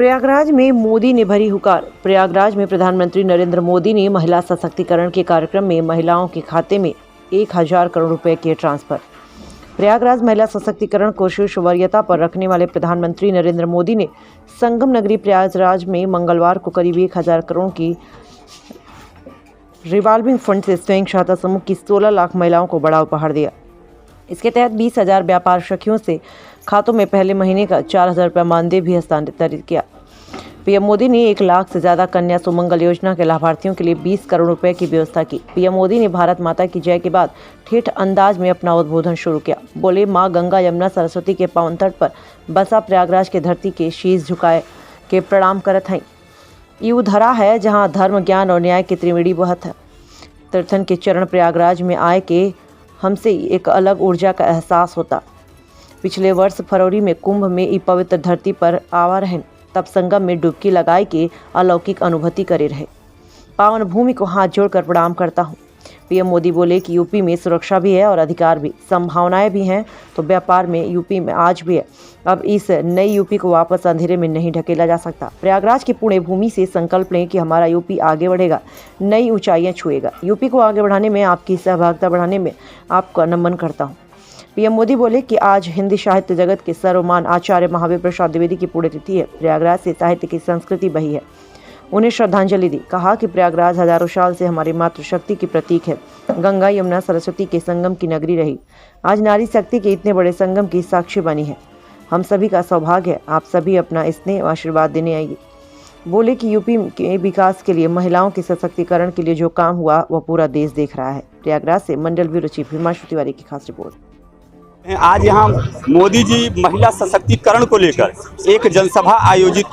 प्रयागराज में मोदी ने भरी हुकार। प्रयागराज में प्रधानमंत्री नरेंद्र मोदी ने महिला सशक्तिकरण के कार्यक्रम में महिलाओं के खाते में 1000 करोड़ रुपए किए ट्रांसफर। प्रयागराज महिला सशक्तिकरण को शीर्ष वरीयता पर रखने वाले प्रधानमंत्री नरेंद्र मोदी ने संगम नगरी प्रयागराज में मंगलवार को करीब 1000 करोड़ की रिवॉल्विंग फंड से स्वयं सहायता समूह की 16 लाख महिलाओं को बड़ा उपहार दिया। इसके तहत 20,000 व्यापार सखियों से खातों में पहले महीने का 4,000 रुपया मानदेय भी हस्तांतरित किया। पीएम मोदी ने 1 लाख से ज्यादा कन्या सुमंगल योजना के लाभार्थियों के लिए 20 करोड़ रुपए की व्यवस्था की। पीएम मोदी ने भारत माता की जय के बाद ठेठ अंदाज में अपना उद्बोधन शुरू किया। बोले, माँ गंगा यमुना सरस्वती के पावन तट पर बसा प्रयागराज के धरती के शीश झुकाए के प्रणाम करत हैं। यू धरा है जहाँ धर्म, ज्ञान और न्याय की त्रिवेणी बहत है। तीर्थन के चरण प्रयागराज में आए के हमसे एक अलग ऊर्जा का एहसास होता। पिछले वर्ष फरवरी में कुंभ में ई पवित्र धरती पर आवा रहन, तब संगम में डुबकी लगाए के अलौकिक अनुभूति करे रहे। पावन भूमि को हाथ जोड़कर प्रणाम करता हूँ। पीएम मोदी बोले कि यूपी में सुरक्षा भी है और अधिकार भी, संभावनाएं भी हैं तो व्यापार में यूपी में आज भी है। अब इस नई यूपी को वापस अंधेरे में नहीं ढकेला जा सकता। प्रयागराज की पुण्य भूमि से संकल्प लें कि हमारा यूपी आगे बढ़ेगा, नई ऊंचाइयां छुएगा। यूपी को आगे बढ़ाने में, आपकी सहभागिता बढ़ाने में आपका नमन करता हूँ। पीएम मोदी बोले कि आज हिंदी साहित्य जगत के सर्वमान आचार्य महावीर प्रसाद द्विवेदी की पुण्यतिथि है। प्रयागराज से साहित्य की संस्कृति बही है। उन्हें श्रद्धांजलि दी। कहा कि प्रयागराज हजारों साल से हमारी मातृशक्ति की प्रतीक है। गंगा यमुना सरस्वती के संगम की नगरी रही, आज नारी शक्ति के इतने बड़े संगम की साक्षी बनी है। हम सभी का सौभाग्य है, आप सभी अपना स्नेह और आशीर्वाद देने आइए। बोले कि यूपी के विकास के लिए, महिलाओं के सशक्तिकरण के लिए जो काम हुआ वह पूरा देश देख रहा है। प्रयागराज से मंडल ब्यूरो चीफ हिमांशु तिवारी की खास रिपोर्ट। आज यहाँ मोदी जी महिला सशक्तिकरण को लेकर एक जनसभा आयोजित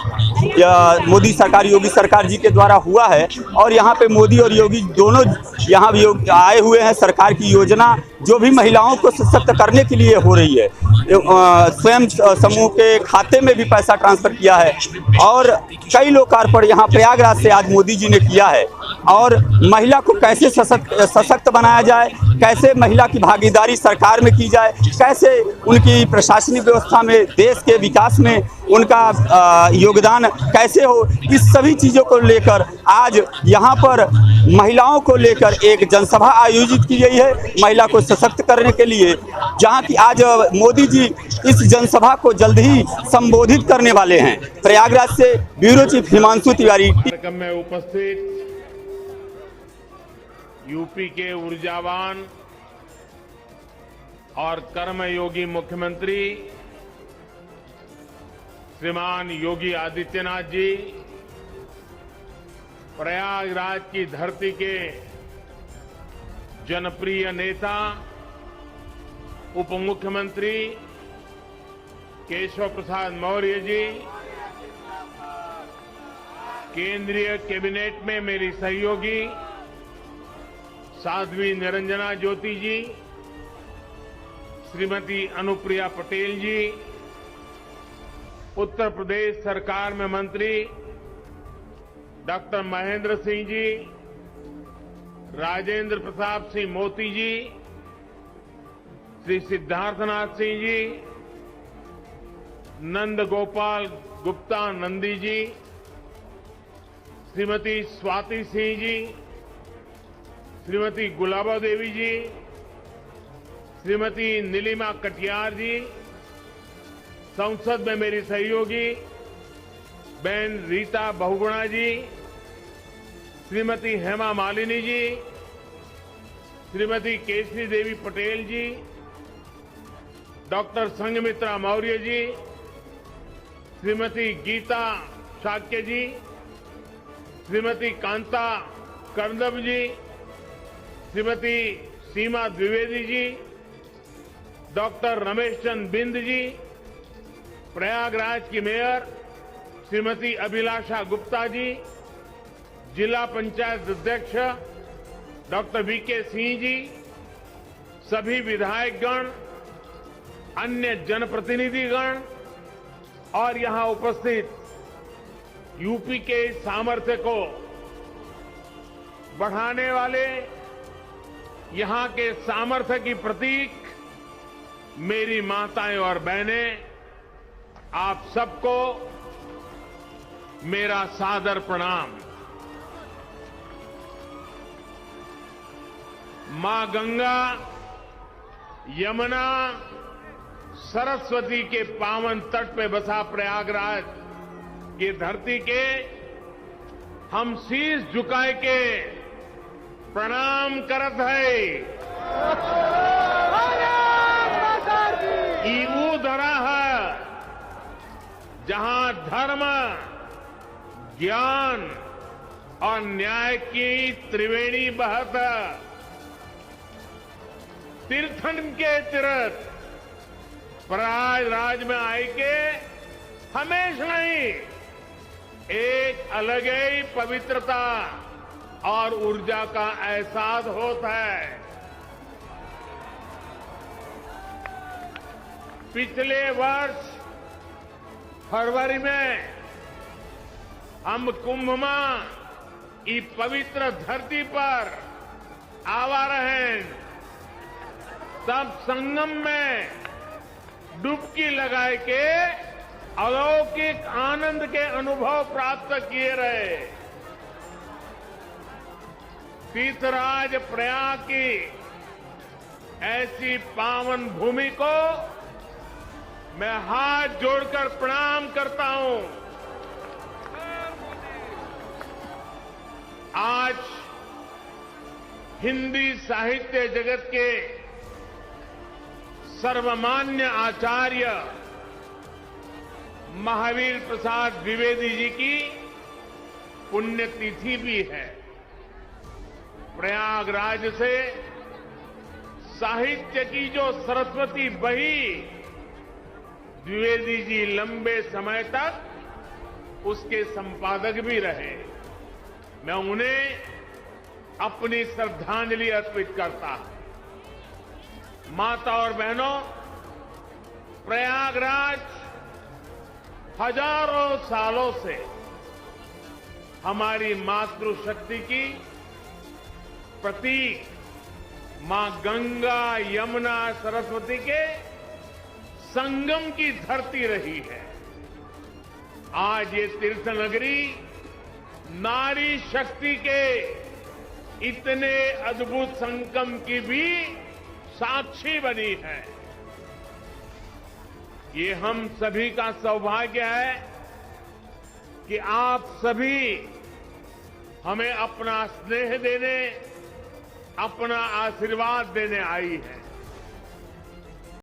मोदी सरकार, योगी सरकार जी के द्वारा हुआ है और यहाँ पे मोदी और योगी दोनों यहाँ भी आए हुए हैं। सरकार की योजना जो भी महिलाओं को सशक्त करने के लिए हो रही है, स्वयं समूह के खाते में भी पैसा ट्रांसफर किया है और कई लोकार्पण यहाँ प्रयागराज से आज मोदी जी ने किया है। और महिला को कैसे सशक्त बनाया जाए, कैसे महिला की भागीदारी सरकार में की जाए, कैसे उनकी प्रशासनिक व्यवस्था में, देश के विकास में उनका योगदान कैसे हो, इस सभी चीज़ों को लेकर आज यहाँ पर महिलाओं को लेकर एक जनसभा आयोजित की गई है, महिला को सशक्त करने के लिए, जहाँ की आज मोदी जी इस जनसभा को जल्द ही संबोधित करने वाले हैं। प्रयागराज से ब्यूरो चीफ हिमांशु तिवारी। कार्यक्रम में उपस्थित यूपी के ऊर्जावान और कर्मयोगी मुख्यमंत्री श्रीमान योगी आदित्यनाथ जी, प्रयागराज की धरती के जनप्रिय नेता उप मुख्यमंत्री केशव प्रसाद मौर्य जी, केंद्रीय कैबिनेट में मेरी सहयोगी साध्वी निरंजना ज्योति जी, श्रीमती अनुप्रिया पटेल जी, उत्तर प्रदेश सरकार में मंत्री डॉक्टर महेंद्र सिंह जी, राजेंद्र प्रताप सिंह मोती जी, श्री सिद्धार्थनाथ सिंह जी, नंद गोपाल गुप्ता नंदी जी, श्रीमती स्वाति सिंह जी, श्रीमती गुलाबा देवी जी, श्रीमती नीलिमा कटियार जी, संसद में मेरी सहयोगी बहन रीता बहुगुणा जी, श्रीमती हेमा मालिनी जी, श्रीमती केसरी देवी पटेल जी, डॉक्टर संघमित्रा मौर्य जी, श्रीमती गीता शाक्य जी, श्रीमती कांता कर्दम जी, श्रीमती सीमा द्विवेदी जी, डॉक्टर रमेश चंद बिंद जी, प्रयागराज की मेयर श्रीमती अभिलाषा गुप्ता जी, जिला पंचायत अध्यक्ष डॉक्टर वीके सिंह जी, सभी विधायकगण, अन्य जनप्रतिनिधिगण और यहां उपस्थित यूपी के सामर्थ्य को बढ़ाने वाले, यहां के सामर्थ्य की प्रतीक मेरी माताएं और बहनें, आप सबको मेरा सादर प्रणाम। मां गंगा, यमुना, सरस्वती के पावन तट पे बसा प्रयागराज की धरती के हम शीश झुकाए के प्रणाम करत है। ई वो धरा है जहां धर्म, ज्ञान और न्याय की त्रिवेणी बहत है। तीर्थन के तीर्थ प्रयागराज में आए के हमेशा ही एक अलग ही पवित्रता और ऊर्जा का एहसास होता है। पिछले वर्ष फरवरी में हम कुंभ में इस पवित्र धरती पर आवा रहे, तब संगम में डुबकी लगाए के अलौकिक आनंद के अनुभव प्राप्त किए रहे। तीर्थराज प्रयाग की ऐसी पावन भूमि को मैं हाथ जोड़कर प्रणाम करता हूं। आज हिंदी साहित्य जगत के सर्वमान्य आचार्य महावीर प्रसाद द्विवेदी जी की पुण्यतिथि भी है। प्रयागराज से साहित्य की जो सरस्वती बही, द्विवेदी जी लंबे समय तक उसके संपादक भी रहे। मैं उन्हें अपनी श्रद्धांजलि अर्पित करता हूं। माता और बहनों, प्रयागराज हजारों सालों से हमारी मातृशक्ति की प्रतीक मां गंगा, यमुना, सरस्वती के संगम की धरती रही है। आज ये तीर्थ नगरी नारी शक्ति के इतने अद्भुत संगम की भी साक्षी बनी है। ये हम सभी का सौभाग्य है कि आप सभी हमें अपना स्नेह देने, अपना आशीर्वाद देने आई हैं।